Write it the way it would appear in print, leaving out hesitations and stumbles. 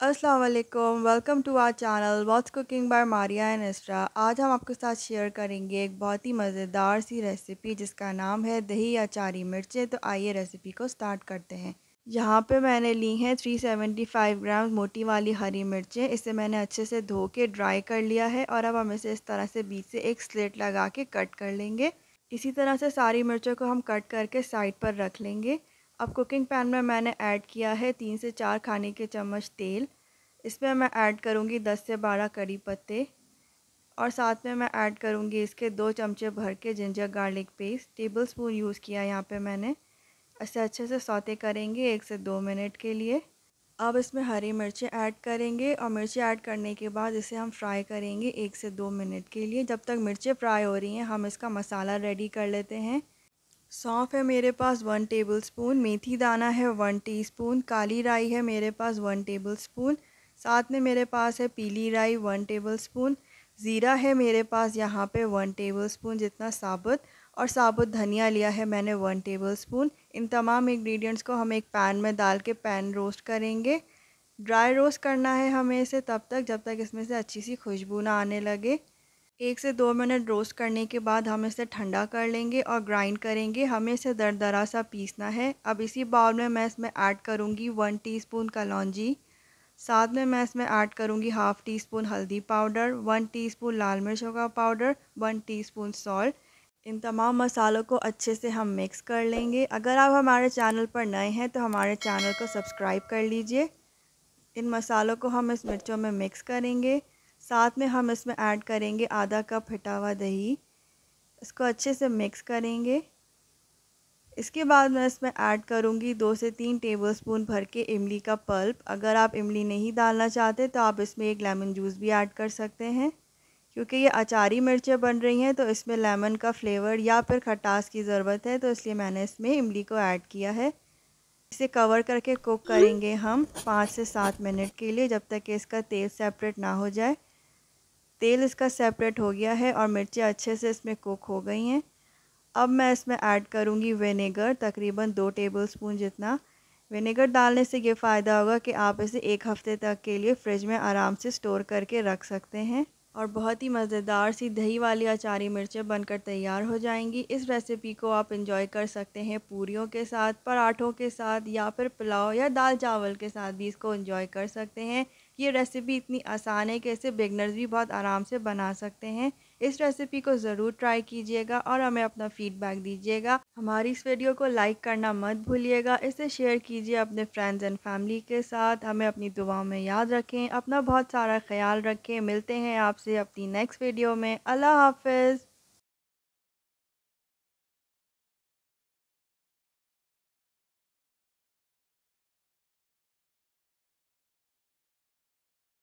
अस्सलाम वालेकुम, welcome to our channel what's cooking by Maria and Isra. आज हम आपके साथ शेयर करेंगे एक बहुत ही मज़ेदार सी रेसिपी जिसका नाम है दही अचारी मिर्चें। तो आइए रेसिपी को स्टार्ट करते हैं। यहाँ पे मैंने ली हैं 375 ग्राम मोटी वाली हरी मिर्चें। इसे मैंने अच्छे से धो के ड्राई कर लिया है और अब हम इसे इस तरह से बीच से एक स्लिट लगा के कट कर लेंगे। इसी तरह से सारी मिर्चों को हम कट करके साइड पर रख लेंगे। अब कुकिंग पैन में मैंने ऐड किया है 3 से 4 खाने के चम्मच तेल। इसमें मैं ऐड करूँगी 10 से 12 करी पत्ते और साथ में मैं ऐड करूँगी इसके 2 चमचे भर के ginger garlic paste. Table spoon use किया यहाँ पे मैंने। इसे अच्छे से सौते करेंगे 1 से 2 मिनट के लिए। अब इसमें हरी मिर्चें ऐड करेंगे और मिर्चें ऐड करने के बाद इसे हम फ्राई करेंगे 1 से 2 मिनट के लिए। जब तक मिर्चें फ्राई हो रही हैं हम इसका मसाला रेडी कर लेते हैं। सौंफ है मेरे पास 1 टेबलस्पून, मेथी दाना है 1 टीस्पून, काली राई है मेरे पास 1 टेबलस्पून, साथ में मेरे पास है पीली राई 1 टेबलस्पून, ज़ीरा है मेरे पास यहाँ पे 1 टेबलस्पून जितना साबुत, और साबुत धनिया लिया है मैंने 1 टेबलस्पून। इन तमाम इंग्रेडिएंट्स को हम एक पैन में डाल के पैन रोस्ट करेंगे। ड्राई रोस्ट करना है हमें इसे तब तक जब तक इसमें से अच्छी सी खुशबू ना आने लगे। 1 से 2 मिनट रोस्ट करने के बाद हम इसे ठंडा कर लेंगे और ग्राइंड करेंगे। हमें इसे दरदरा सा पीसना है। अब इसी बाउल में मैं इसमें ऐड करूँगी 1 टीस्पून कलौंजी, साथ में मैं इसमें ऐड करूँगी हाफ़ टी स्पून हल्दी पाउडर, 1 टीस्पून लाल मिर्चों का पाउडर, 1 टीस्पून सॉल्ट। इन तमाम मसालों को अच्छे से हम मिक्स कर लेंगे। अगर आप हमारे चैनल पर नए हैं तो हमारे चैनल को सब्सक्राइब कर लीजिए। इन मसालों को हम इस मिर्चों में मिक्स करेंगे। साथ में हम इसमें ऐड करेंगे आधा कप हिटा हुआ दही। इसको अच्छे से मिक्स करेंगे। इसके बाद मैं इसमें ऐड करूँगी 2 से 3 टेबलस्पून भर के इमली का पल्प। अगर आप इमली नहीं डालना चाहते तो आप इसमें एक लेमन जूस भी ऐड कर सकते हैं। क्योंकि ये अचारी मिर्चें बन रही हैं तो इसमें लेमन का फ्लेवर या फिर खटास की ज़रूरत है, तो इसलिए मैंने इसमें इमली को ऐड किया है। इसे कवर करके कुक करेंगे हम 5 से 7 मिनट के लिए, जब तक कि इसका तेल सेपरेट ना हो जाए। तेल इसका सेपरेट हो गया है और मिर्चें अच्छे से इसमें कुक हो गई हैं। अब मैं इसमें ऐड करूँगी विनेगर, तकरीबन 2 टेबलस्पून जितना। विनेगर डालने से ये फ़ायदा होगा कि आप इसे 1 हफ़्ते तक के लिए फ्रिज में आराम से स्टोर करके रख सकते हैं और बहुत ही मज़ेदार सी दही वाली अचारी मिर्चें बनकर तैयार हो जाएंगी। इस रेसिपी को आप इंजॉय कर सकते हैं पूरियों के साथ, पराठों के साथ, या फिर पुलाव या दाल चावल के साथ भी इसको इंजॉय कर सकते हैं। ये रेसिपी इतनी आसान है कि इसे बिगनर्स भी बहुत आराम से बना सकते हैं। इस रेसिपी को ज़रूर ट्राई कीजिएगा और हमें अपना फ़ीडबैक दीजिएगा। हमारी इस वीडियो को लाइक करना मत भूलिएगा। इसे शेयर कीजिए अपने फ्रेंड्स एंड फैमिली के साथ। हमें अपनी दुआओं में याद रखें। अपना बहुत सारा ख्याल रखें। मिलते हैं आपसे अपनी नेक्स्ट वीडियो में। अल्लाह हाफ़िज़।